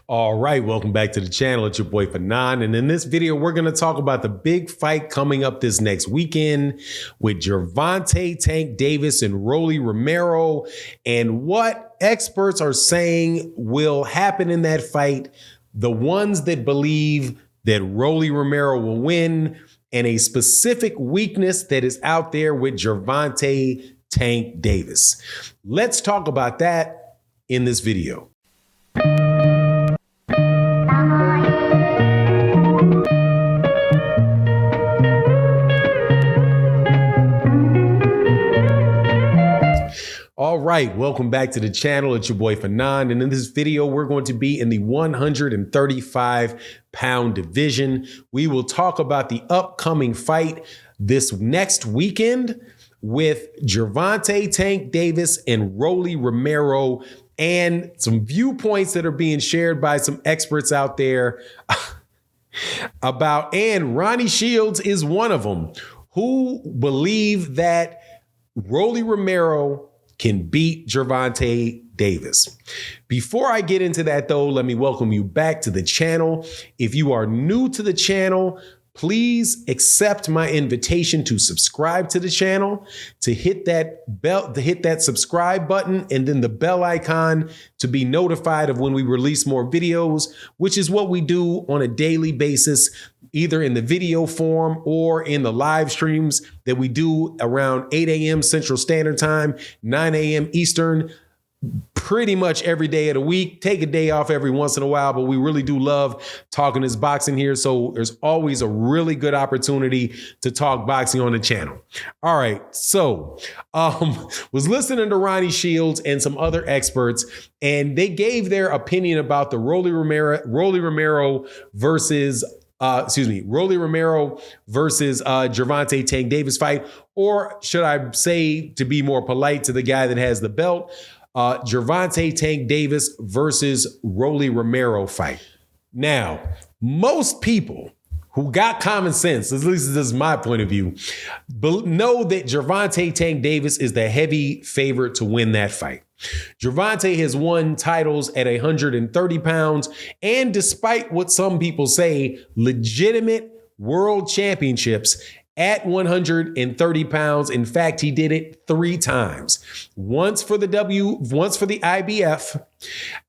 All right, welcome back to the channel. It's your boy Fanon. And in this video, we're going to talk about the big fight coming up this next weekend with Gervonta Tank Davis and Rolly Romero and what experts are saying will happen in that fight. The ones that believe that Rolly Romero will win and a specific weakness that is out there with Gervonta Tank Davis. Let's talk about that in this video. All right, welcome back to the channel. It's your boy Fanon. And in this video, we're going to be in the 135-pound division. We will talk about the upcoming fight this next weekend with Gervonta Tank Davis and Rolly Romero and some viewpoints that are being shared by some experts out there about, and Ronnie Shields is one of them, who believe that Rolly Romero can beat Gervonta Davis. Before I get into that though, let me welcome you back to the channel. If you are new to the channel, please accept my invitation to subscribe to the channel, to hit that bell, to hit that subscribe button, and then the bell icon to be notified of when we release more videos, which is what we do on a daily basis, either in the video form or in the live streams that we do around 8 a.m. Central Standard Time, 9 a.m. Eastern, pretty much every day of the week. Take a day off every once in a while, but we really do love talking this boxing here. So there's always a really good opportunity to talk boxing on the channel. All right. So was listening to Ronnie Shields and some other experts, and they gave their opinion about the Rolly Romero versus Gervonta Tank Davis fight, or should I say, to be more polite to the guy that has the belt, Gervonta Tank Davis versus Rolly Romero fight. Now, most people who got common sense, at least this is my point of view, know that Gervonta Tank Davis is the heavy favorite to win that fight. Gervonta has won titles at 130 pounds, and despite what some people say, legitimate world championships at 130 pounds. In fact, he did it 3 times. Once for the IBF,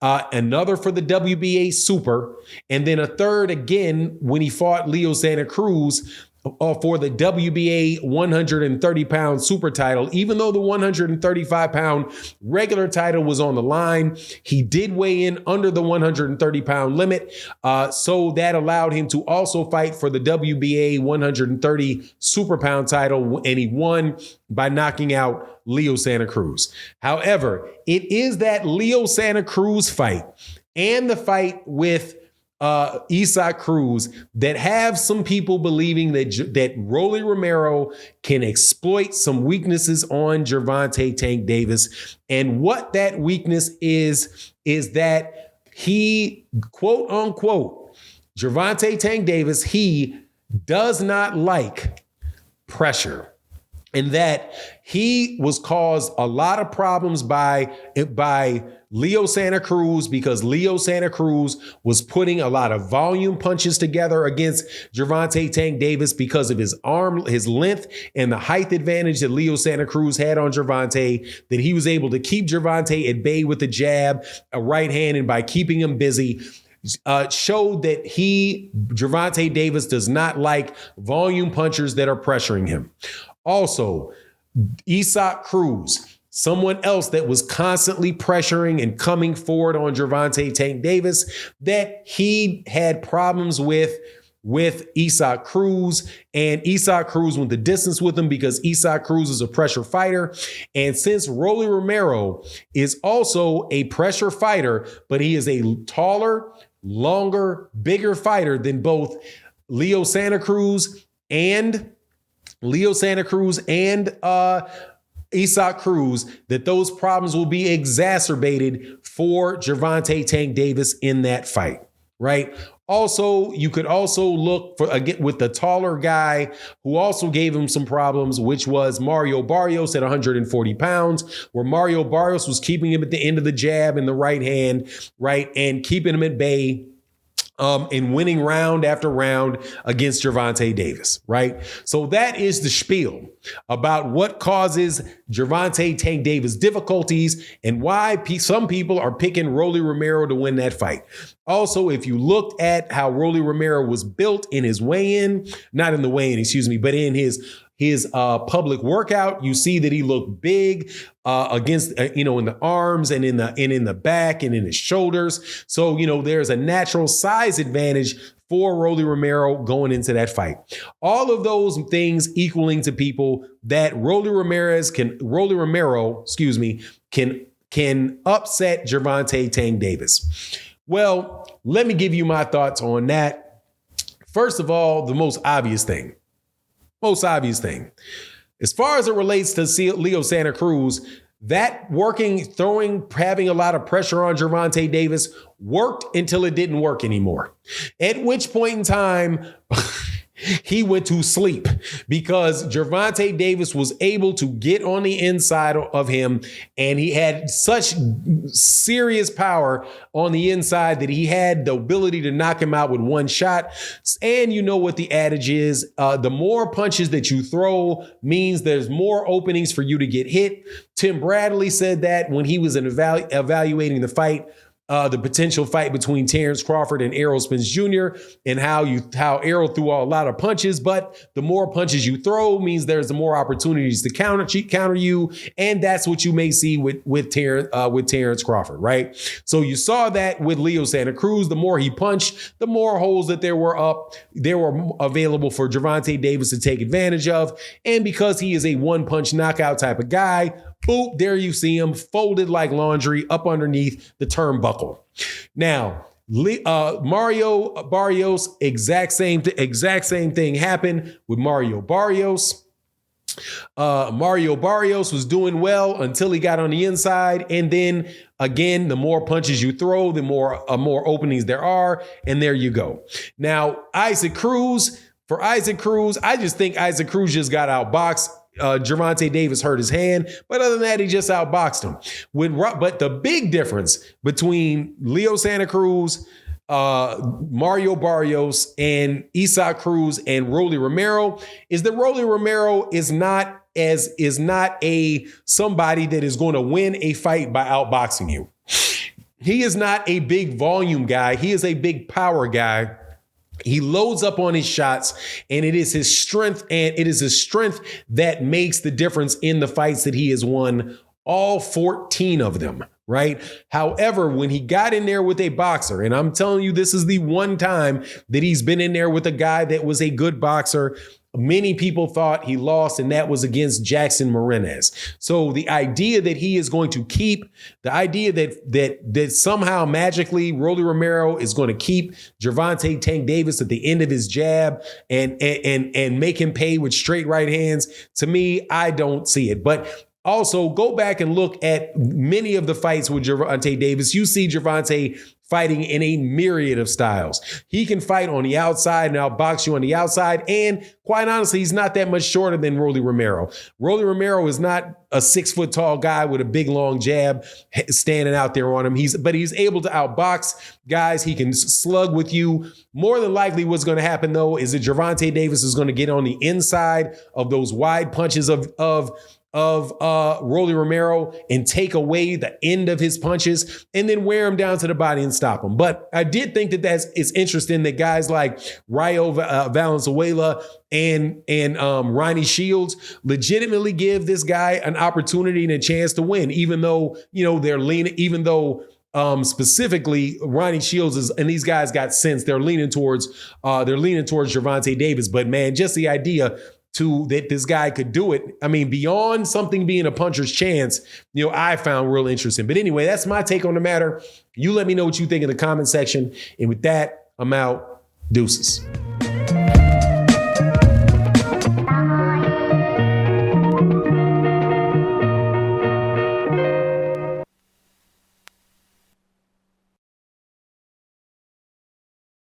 another for the WBA Super, and then a third again when he fought Leo Santa Cruz for the WBA 130-pound super title. Even though the 135-pound regular title was on the line, he did weigh in under the 130-pound limit. So that allowed him to also fight for the WBA 130 super pound title, and he won by knocking out Leo Santa Cruz. However, it is that Leo Santa Cruz fight and the fight with Isaac Cruz that have some people believing that Rolly Romero can exploit some weaknesses on Gervonta Tank Davis. And what that weakness is that he, quote unquote, Gervonta Tank Davis, he does not like pressure. And that he was caused a lot of problems by Leo Santa Cruz, because Leo Santa Cruz was putting a lot of volume punches together against Gervonta Tank Davis because of his arm, his length, and the height advantage that Leo Santa Cruz had on Gervonta, that he was able to keep Gervonta at bay with the jab, a right hand, and by keeping him busy, showed that Gervonta Davis does not like volume punchers that are pressuring him. Also, Isaac Cruz, someone else that was constantly pressuring and coming forward on Gervonta Tank Davis, that he had problems with Isaac Cruz, and Isaac Cruz went the distance with him because Isaac Cruz is a pressure fighter. And since Rolly Romero is also a pressure fighter, but he is a taller, longer, bigger fighter than both Leo Santa Cruz and Isaac Cruz, that those problems will be exacerbated for Gervonta Tank Davis in that fight. right? Also, you could also look for, again, with the taller guy who also gave him some problems, which was Mario Barrios at 140 pounds, where Mario Barrios was keeping him at the end of the jab in the right hand, right? And keeping him at bay. And winning round after round against Gervonta Davis, right? So that is the spiel about what causes Gervonta Tank Davis difficulties and why some people are picking Rolly Romero to win that fight. Also, if you looked at how Rolly Romero was built in his weigh-in, not in the weigh-in, excuse me, but in his public workout, you see that he looked big against, in the arms and in the back and in his shoulders. So, there's a natural size advantage for Rolly Romero going into that fight. All of those things equaling to people that Rolly Romero can upset Gervonta Tank Davis. Well, let me give you my thoughts on that. First of all, the most obvious thing. As far as it relates to Leo Santa Cruz, that having a lot of pressure on Gervonta Davis worked until it didn't work anymore. At which point in time, he went to sleep because Gervonta Davis was able to get on the inside of him, and he had such serious power on the inside that he had the ability to knock him out with one shot. And you know what the adage is, the more punches that you throw means there's more openings for you to get hit. Tim Bradley said that when he was evaluating the fight, the potential fight between Terrence Crawford and Errol Spence Jr. and how Errol threw a lot of punches, but the more punches you throw means there's the more opportunities to counter you, and that's what you may see with Terrence Crawford, right? So you saw that with Leo Santa Cruz. The more he punched, the more holes that there were available for Gervonta Davis to take advantage of, and because he is a one-punch knockout type of guy, boop, there you see him folded like laundry up underneath the turnbuckle. Now, Mario Barrios, exact same thing happened with Mario Barrios. Mario Barrios was doing well until he got on the inside. And then again, the more punches you throw, the more openings there are. And there you go. Now, Isaac Cruz, I just think Isaac Cruz just got outboxed. Gervonta Davis hurt his hand, but other than that, he just outboxed him. But the big difference between Leo Santa Cruz, Mario Barrios, and Isaac Cruz and Rolly Romero is that Rolly Romero is not somebody that is going to win a fight by outboxing you. He is not a big volume guy. He is a big power guy. He loads up on his shots, and it is his strength that makes the difference in the fights that he has won, all 14 of them, right? However, when he got in there with a boxer, and I'm telling you, this is the one time that he's been in there with a guy that was a good boxer, many people thought he lost, and that was against Jackson Marinez. So the idea that he is going to that somehow magically Rolly Romero is going to keep Gervonta Tank Davis at the end of his jab and make him pay with straight right hands, to me, I don't see it. But also, go back and look at many of the fights with Gervonta Davis. You see Gervonta fighting in a myriad of styles. He can fight on the outside and outbox you on the outside. And quite honestly, he's not that much shorter than Rolly Romero. Rolly Romero is not a 6 foot tall guy with a big long jab standing out there on him. But he's able to outbox guys. He can slug with you. More than likely what's going to happen, though, is that Gervonta Davis is going to get on the inside of those wide punches of Rolly Romero and take away the end of his punches and then wear him down to the body and stop him. But I did think that it's interesting that guys like Rayo Valenzuela and Ronnie Shields legitimately give this guy an opportunity and a chance to win, even though, they're leaning, specifically Ronnie Shields and these guys got sense. They're leaning towards Gervonta Davis. But man, just the idea that this guy could do it, I mean, beyond something being a puncher's chance, I found real interesting. But anyway, that's my take on the matter. You let me know what you think in the comment section. And with that, I'm out. Deuces.